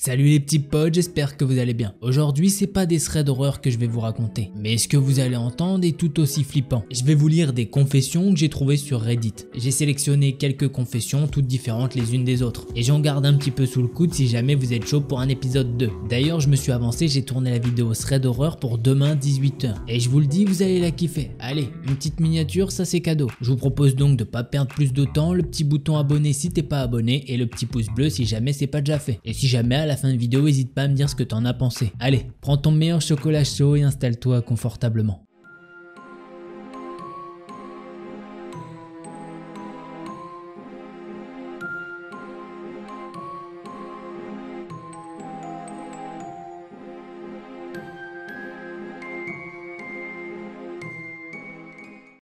Salut les petits potes, j'espère que vous allez bien. Aujourd'hui, c'est pas des threads d'horreur que je vais vous raconter, mais ce que vous allez entendre est tout aussi flippant. Je vais vous lire des confessions que j'ai trouvées sur Reddit. J'ai sélectionné quelques confessions toutes différentes les unes des autres, et j'en garde un petit peu sous le coude si jamais vous êtes chaud pour un épisode 2. D'ailleurs, je me suis avancé, j'ai tourné la vidéo thread d'horreur pour demain 18 h, et je vous le dis, vous allez la kiffer. Allez, une petite miniature, ça c'est cadeau. Je vous propose donc de pas perdre plus de temps, le petit bouton abonné si t'es pas abonné, et le petit pouce bleu si jamais c'est pas déjà fait. Et si jamais à la fin de vidéo, n'hésite pas à me dire ce que t'en as pensé. Allez, prends ton meilleur chocolat chaud et installe-toi confortablement.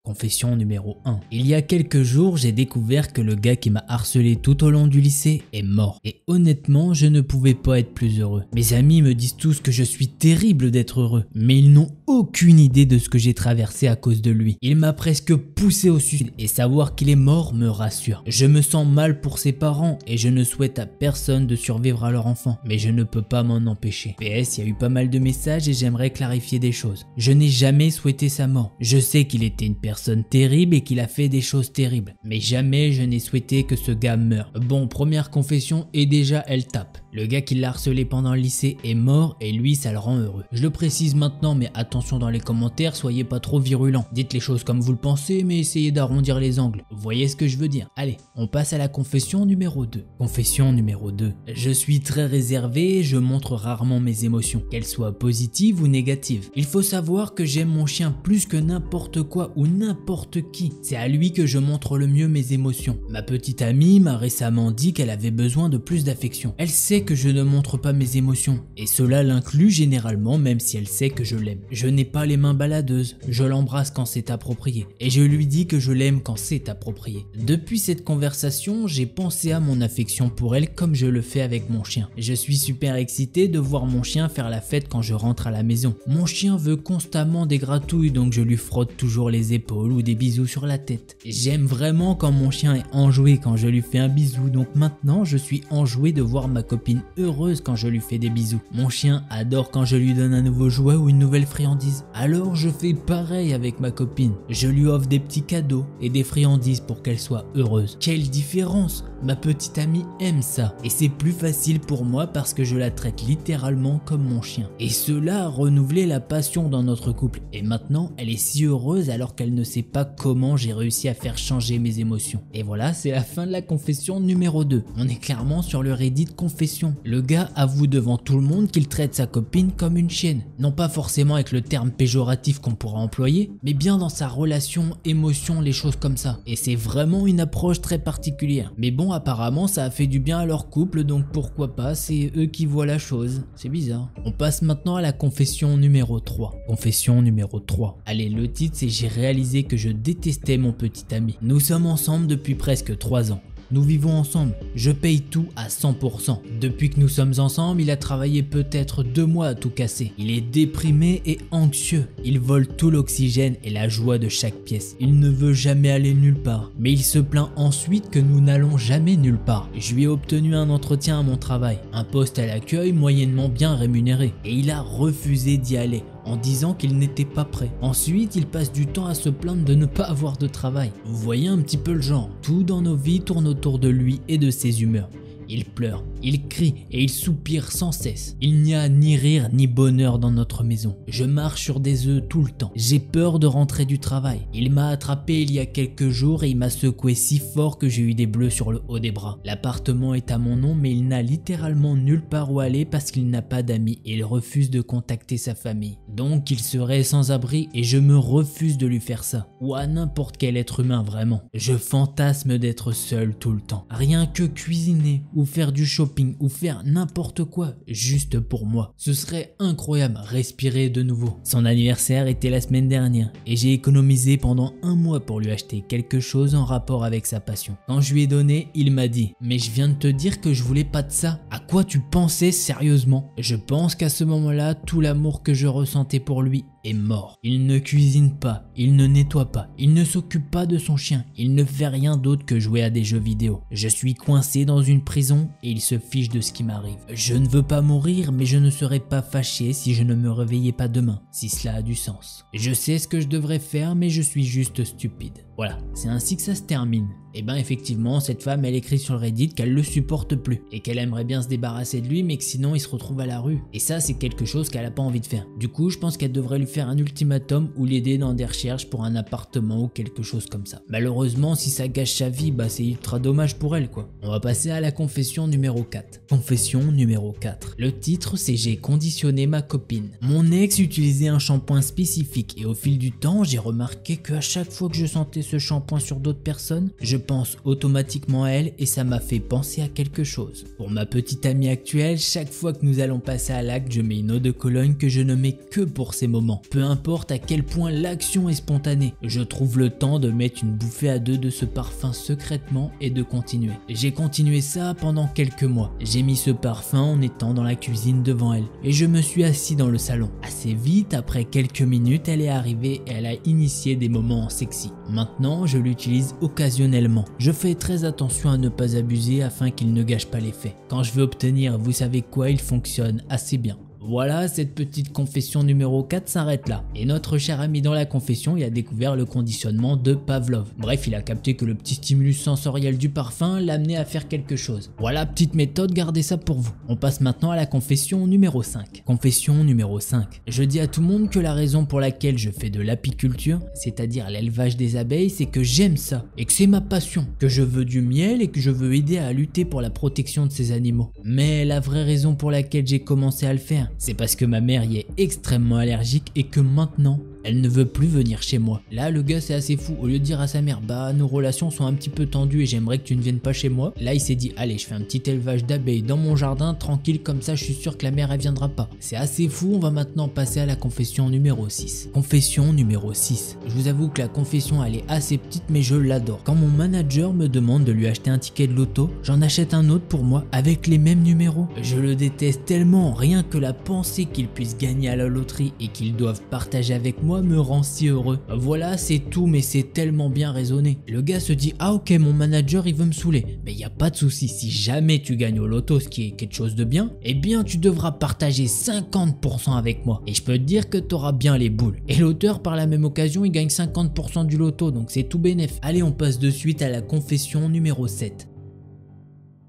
Confession numéro 1. Il y a quelques jours, j'ai découvert que le gars qui m'a harcelé tout au long du lycée est mort. Et honnêtement, je ne pouvais pas être plus heureux. Mes amis me disent tous que je suis terrible d'être heureux, mais ils n'ont aucune idée de ce que j'ai traversé à cause de lui. Il m'a presque poussé au suicide et savoir qu'il est mort me rassure. Je me sens mal pour ses parents et je ne souhaite à personne de survivre à leur enfant, mais je ne peux pas m'en empêcher. PS, il y a eu pas mal de messages et j'aimerais clarifier des choses. Je n'ai jamais souhaité sa mort. Je sais qu'il était une personne terrible et qu'il a fait des choses terribles, mais jamais je n'ai souhaité que ce gars meure. Bon, première confession et déjà elle tape. Le gars qui l'a harcelé pendant le lycée est mort et lui ça le rend heureux. Je le précise maintenant, mais attention dans les commentaires, soyez pas trop virulents. Dites les choses comme vous le pensez, mais essayez d'arrondir les angles. Vous voyez ce que je veux dire? Allez, on passe à la confession numéro 2. Confession numéro 2. Je suis très réservé et je montre rarement mes émotions, qu'elles soient positives ou négatives. Il faut savoir que j'aime mon chien plus que n'importe quoi ou n'importe qui. C'est à lui que je montre le mieux mes émotions. Ma petite amie m'a récemment dit qu'elle avait besoin de plus d'affection. Elle sait que je ne montre pas mes émotions, et cela l'inclut généralement même si elle sait que je l'aime. Je n'ai pas les mains baladeuses, je l'embrasse quand c'est approprié, et je lui dis que je l'aime quand c'est approprié. Depuis cette conversation, j'ai pensé à mon affection pour elle comme je le fais avec mon chien. Je suis super excité de voir mon chien faire la fête quand je rentre à la maison. Mon chien veut constamment des gratouilles, donc je lui frotte toujours les épaules ou des bisous sur la tête. J'aime vraiment quand mon chien est enjoué quand je lui fais un bisou, donc maintenant je suis enjoué de voir ma copine heureuse quand je lui fais des bisous. Mon chien adore quand je lui donne un nouveau jouet ou une nouvelle friandise. Alors je fais pareil avec ma copine. Je lui offre des petits cadeaux et des friandises pour qu'elle soit heureuse. Quelle différence! Ma petite amie aime ça. Et c'est plus facile pour moi parce que je la traite littéralement comme mon chien. Et cela a renouvelé la passion dans notre couple. Et maintenant, elle est si heureuse alors qu'elle ne sait pas comment j'ai réussi à faire changer mes émotions. Et voilà, c'est la fin de la confession numéro 2. On est clairement sur le Reddit confession. Le gars avoue devant tout le monde qu'il traite sa copine comme une chienne. Non pas forcément avec le terme péjoratif qu'on pourra employer, mais bien dans sa relation, émotion, les choses comme ça. Et c'est vraiment une approche très particulière. Mais bon, apparemment ça a fait du bien à leur couple, donc pourquoi pas, c'est eux qui voient la chose. C'est bizarre. On passe maintenant à la confession numéro 3. Confession numéro 3. Allez, le titre c'est j'ai réalisé que je détestais mon petit ami. Nous sommes ensemble depuis presque 3 ans. Nous vivons ensemble, je paye tout à 100%. Depuis que nous sommes ensemble, il a travaillé peut-être 2 mois à tout casser. Il est déprimé et anxieux. Il vole tout l'oxygène et la joie de chaque pièce. Il ne veut jamais aller nulle part. Mais il se plaint ensuite que nous n'allons jamais nulle part. Je lui ai obtenu un entretien à mon travail, un poste à l'accueil moyennement bien rémunéré. Et il a refusé d'y aller, en disant qu'il n'était pas prêt. Ensuite, il passe du temps à se plaindre de ne pas avoir de travail. Vous voyez un petit peu le genre. Tout dans nos vies tourne autour de lui et de ses humeurs. Il pleure, il crie et il soupire sans cesse. Il n'y a ni rire ni bonheur dans notre maison. Je marche sur des œufs tout le temps. J'ai peur de rentrer du travail. Il m'a attrapé il y a quelques jours et il m'a secoué si fort que j'ai eu des bleus sur le haut des bras. L'appartement est à mon nom mais il n'a littéralement nulle part où aller parce qu'il n'a pas d'amis et il refuse de contacter sa famille. Donc il serait sans abri et je me refuse de lui faire ça. Ou à n'importe quel être humain vraiment. Je fantasme d'être seul tout le temps. Rien que cuisiner ou faire du shopping ou faire n'importe quoi juste pour moi. Ce serait incroyable, respirer de nouveau. Son anniversaire était la semaine dernière et j'ai économisé pendant 1 mois pour lui acheter quelque chose en rapport avec sa passion. Quand je lui ai donné, il m'a dit « Mais je viens de te dire que je voulais pas de ça. À quoi tu pensais sérieusement ?» Je pense qu'à ce moment-là, tout l'amour que je ressentais pour lui est mort. Il ne cuisine pas, il ne nettoie pas, il ne s'occupe pas de son chien, il ne fait rien d'autre que jouer à des jeux vidéo. Je suis coincé dans une prison et il se fiche de ce qui m'arrive. Je ne veux pas mourir, mais je ne serais pas fâché si je ne me réveillais pas demain, si cela a du sens. Je sais ce que je devrais faire, mais je suis juste stupide. Voilà, c'est ainsi que ça se termine. Et ben effectivement, cette femme, elle écrit sur le Reddit qu'elle le supporte plus et qu'elle aimerait bien se débarrasser de lui, mais que sinon il se retrouve à la rue. Et ça, c'est quelque chose qu'elle a pas envie de faire. Du coup, je pense qu'elle devrait lui faire un ultimatum ou l'aider dans des recherches pour un appartement ou quelque chose comme ça. Malheureusement, si ça gâche sa vie, bah c'est ultra dommage pour elle quoi. On va passer à la confession numéro 4. Confession numéro 4. Le titre, c'est j'ai conditionné ma copine. Mon ex utilisait un shampoing spécifique et au fil du temps, j'ai remarqué qu'à chaque fois que je sentais ce shampoing sur d'autres personnes, je pense automatiquement à elle et ça m'a fait penser à quelque chose. Pour ma petite amie actuelle, chaque fois que nous allons passer à l'acte, je mets une eau de Cologne que je ne mets que pour ces moments. Peu importe à quel point l'action est spontanée, je trouve le temps de mettre une bouffée à deux de ce parfum secrètement et de continuer. J'ai continué ça pendant quelques mois. J'ai mis ce parfum en étant dans la cuisine devant elle et je me suis assis dans le salon. Assez vite, après quelques minutes, elle est arrivée et elle a initié des moments sexy. Maintenant, je l'utilise occasionnellement. Je fais très attention à ne pas abuser afin qu'il ne gâche pas l'effet. Quand je veux obtenir, vous savez quoi, il fonctionne assez bien. Voilà, cette petite confession numéro 4 s'arrête là. Et notre cher ami dans la confession, il a découvert le conditionnement de Pavlov. Bref, il a capté que le petit stimulus sensoriel du parfum l'amenait à faire quelque chose. Voilà, petite méthode, gardez ça pour vous. On passe maintenant à la confession numéro 5. Confession numéro 5. Je dis à tout le monde que la raison pour laquelle je fais de l'apiculture, c'est-à-dire l'élevage des abeilles, c'est que j'aime ça et que c'est ma passion, que je veux du miel et que je veux aider à lutter pour la protection de ces animaux. Mais la vraie raison pour laquelle j'ai commencé à le faire, c'est parce que ma mère y est extrêmement allergique et que maintenant, elle ne veut plus venir chez moi. Là, le gars, c'est assez fou. Au lieu de dire à sa mère, bah nos relations sont un petit peu tendues et j'aimerais que tu ne viennes pas chez moi. Là, il s'est dit, allez, je fais un petit élevage d'abeilles dans mon jardin, tranquille, comme ça, je suis sûr que la mère, elle viendra pas. C'est assez fou. On va maintenant passer à la confession numéro 6. Confession numéro 6. Je vous avoue que la confession, elle est assez petite, mais je l'adore. Quand mon manager me demande de lui acheter un ticket de loto, j'en achète un autre pour moi avec les mêmes numéros. Je le déteste tellement, rien que la pensée qu'il puisse gagner à la loterie et qu'ils doivent partager avec moi me rend si heureux. Voilà, c'est tout, mais c'est tellement bien raisonné. Le gars se dit, ah ok, mon manager il veut me saouler. Mais y a pas de souci, si jamais tu gagnes au loto, ce qui est quelque chose de bien, eh bien tu devras partager 50% avec moi. Et je peux te dire que t'auras bien les boules. Et l'auteur par la même occasion, il gagne 50% du loto, donc c'est tout bénef. Allez, on passe de suite à la confession numéro 7.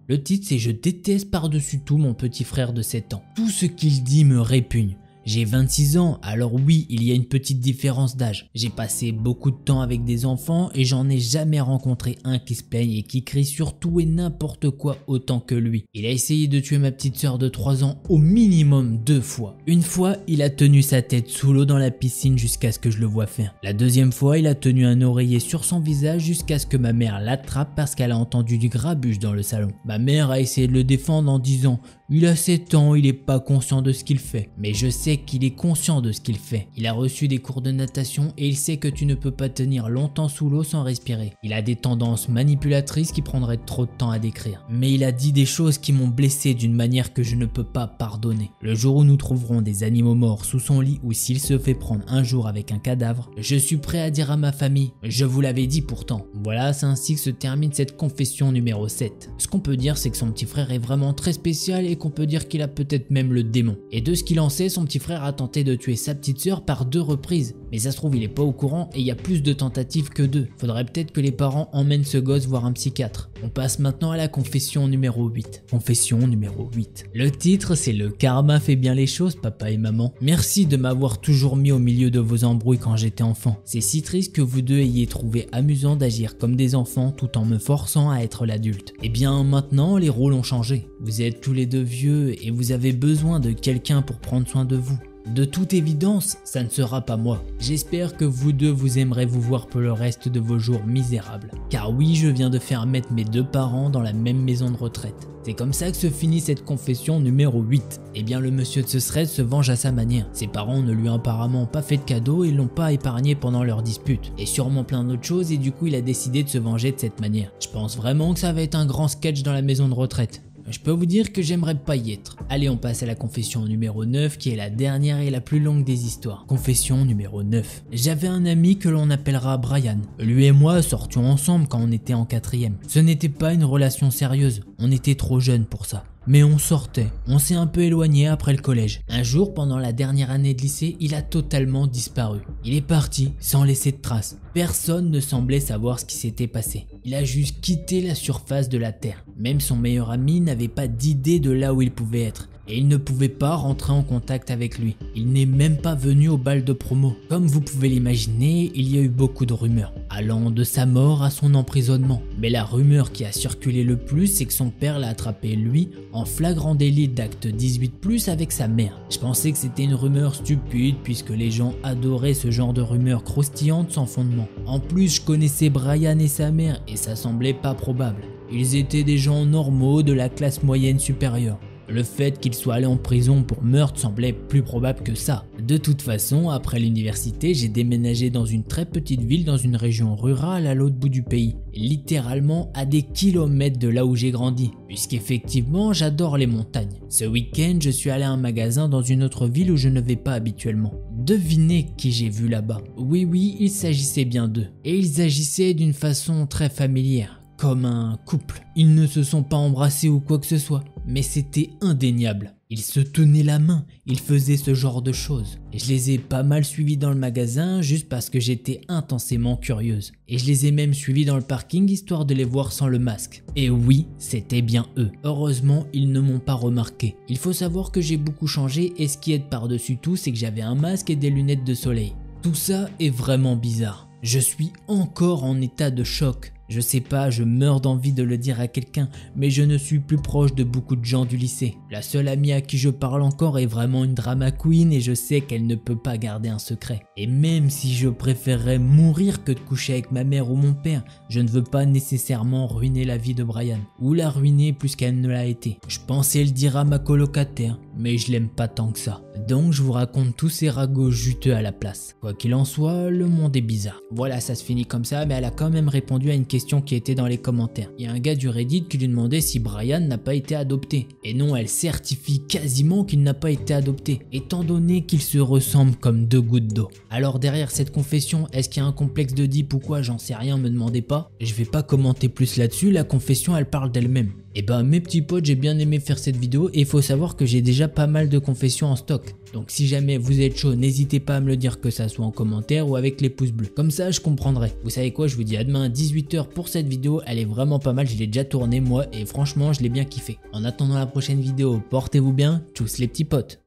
Le titre c'est « Je déteste par-dessus tout mon petit frère de 7 ans. Tout ce qu'il dit me répugne. J'ai 26 ans, alors oui, il y a une petite différence d'âge. J'ai passé beaucoup de temps avec des enfants et j'en ai jamais rencontré un qui se plaigne et qui crie sur tout et n'importe quoi autant que lui. Il a essayé de tuer ma petite sœur de 3 ans au minimum 2 fois. Une fois, il a tenu sa tête sous l'eau dans la piscine jusqu'à ce que je le voie faire. La deuxième fois, il a tenu un oreiller sur son visage jusqu'à ce que ma mère l'attrape parce qu'elle a entendu du grabuge dans le salon. Ma mère a essayé de le défendre en disant « Il a 7 ans, il est pas conscient de ce qu'il fait. » Mais je sais qu'il est conscient de ce qu'il fait. Il a reçu des cours de natation et il sait que tu ne peux pas tenir longtemps sous l'eau sans respirer. Il a des tendances manipulatrices qui prendraient trop de temps à décrire. Mais il a dit des choses qui m'ont blessé d'une manière que je ne peux pas pardonner. Le jour où nous trouverons des animaux morts sous son lit ou s'il se fait prendre un jour avec un cadavre, je suis prêt à dire à ma famille « Je vous l'avais dit pourtant ». Voilà, c'est ainsi que se termine cette confession numéro 7. Ce qu'on peut dire, c'est que son petit frère est vraiment très spécial et qu'on peut dire qu'il a peut-être même le démon. Et de ce qu'il en sait, son petit frère a tenté de tuer sa petite sœur par 2 reprises. Mais ça se trouve, il est pas au courant et il y a plus de tentatives que 2. Faudrait peut-être que les parents emmènent ce gosse voir un psychiatre. On passe maintenant à la confession numéro 8. Confession numéro 8. Le titre, c'est « Le karma fait bien les choses, papa et maman. Merci de m'avoir toujours mis au milieu de vos embrouilles quand j'étais enfant. C'est si triste que vous deux ayez trouvé amusant d'agir comme des enfants tout en me forçant à être l'adulte. Eh bien maintenant, les rôles ont changé. Vous êtes tous les deux vieux et vous avez besoin de quelqu'un pour prendre soin de vous. De toute évidence, ça ne sera pas moi. J'espère que vous deux vous aimerez vous voir pour le reste de vos jours misérables. Car oui, je viens de faire mettre mes 2 parents dans la même maison de retraite. C'est comme ça que se finit cette confession numéro 8. Eh bien le monsieur de ce thread se venge à sa manière. Ses parents ne lui ont apparemment pas fait de cadeau et l'ont pas épargné pendant leur dispute. Et sûrement plein d'autres choses et du coup il a décidé de se venger de cette manière. Je pense vraiment que ça va être un grand sketch dans la maison de retraite. Je peux vous dire que j'aimerais pas y être. Allez, on passe à la confession numéro 9 qui est la dernière et la plus longue des histoires. Confession numéro 9. J'avais un ami que l'on appellera Brian. Lui et moi sortions ensemble quand on était en 4e. Ce n'était pas une relation sérieuse, on était trop jeunes pour ça. Mais on sortait, on s'est un peu éloigné après le collège. Un jour, pendant la dernière année de lycée, il a totalement disparu. Il est parti sans laisser de traces. Personne ne semblait savoir ce qui s'était passé. Il a juste quitté la surface de la Terre. Même son meilleur ami n'avait pas d'idée de là où il pouvait être. Et il ne pouvait pas rentrer en contact avec lui. Il n'est même pas venu au bal de promo. Comme vous pouvez l'imaginer, il y a eu beaucoup de rumeurs, allant de sa mort à son emprisonnement. Mais la rumeur qui a circulé le plus, c'est que son père l'a attrapé lui en flagrant délit d'acte 18+ avec sa mère. Je pensais que c'était une rumeur stupide puisque les gens adoraient ce genre de rumeurs croustillantes sans fondement. En plus, je connaissais Brian et sa mère et ça semblait pas probable. Ils étaient des gens normaux de la classe moyenne supérieure. Le fait qu'il soit allé en prison pour meurtre semblait plus probable que ça. De toute façon, après l'université, j'ai déménagé dans une très petite ville dans une région rurale à l'autre bout du pays, littéralement à des kilomètres de là où j'ai grandi, puisqu'effectivement j'adore les montagnes. Ce week-end, je suis allé à un magasin dans une autre ville où je ne vais pas habituellement. Devinez qui j'ai vu là-bas. Oui, il s'agissait bien d'eux. Et ils agissaient d'une façon très familière. Comme un couple. Ils ne se sont pas embrassés ou quoi que ce soit, mais c'était indéniable. Ils se tenaient la main, ils faisaient ce genre de choses. Et je les ai pas mal suivis dans le magasin juste parce que j'étais intensément curieuse. Et je les ai même suivis dans le parking histoire de les voir sans le masque. Et oui, c'était bien eux. Heureusement, ils ne m'ont pas remarqué. Il faut savoir que j'ai beaucoup changé et ce qui aide par-dessus tout, c'est que j'avais un masque et des lunettes de soleil. Tout ça est vraiment bizarre. Je suis encore en état de choc. Je sais pas, je meurs d'envie de le dire à quelqu'un, mais je ne suis plus proche de beaucoup de gens du lycée. La seule amie à qui je parle encore est vraiment une drama queen et je sais qu'elle ne peut pas garder un secret. Et même si je préférerais mourir que de coucher avec ma mère ou mon père, je ne veux pas nécessairement ruiner la vie de Brian. Ou la ruiner plus qu'elle ne l'a été. Je pensais le dire à ma colocataire, mais je l'aime pas tant que ça. Donc je vous raconte tous ces ragots juteux à la place. Quoi qu'il en soit, le monde est bizarre. Voilà, ça se finit comme ça, mais elle a quand même répondu à une question qui était dans les commentaires. Il y a un gars du Reddit qui lui demandait si Brian n'a pas été adopté. Et non, elle certifie quasiment qu'il n'a pas été adopté, étant donné qu'ils se ressemblent comme deux gouttes d'eau. Alors derrière cette confession, est-ce qu'il y a un complexe d'Oedipe ou quoi? J'en sais rien, me demandez pas. Je vais pas commenter plus là-dessus, la confession elle parle d'elle-même. Et ben mes petits potes, j'ai bien aimé faire cette vidéo et il faut savoir que j'ai déjà pas mal de confessions en stock. Donc si jamais vous êtes chaud, n'hésitez pas à me le dire, que ça soit en commentaire ou avec les pouces bleus. Comme ça je comprendrai. Vous savez quoi, je vous dis à demain à 18 h pour cette vidéo, elle est vraiment pas mal, je l'ai déjà tournée moi et franchement je l'ai bien kiffé. En attendant la prochaine vidéo, portez-vous bien, tchuss les petits potes.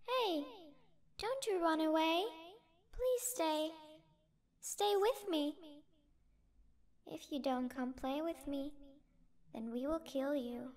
Hey, don't you run away. Please stay. Stay with me. If you don't come play with me, then we will kill you.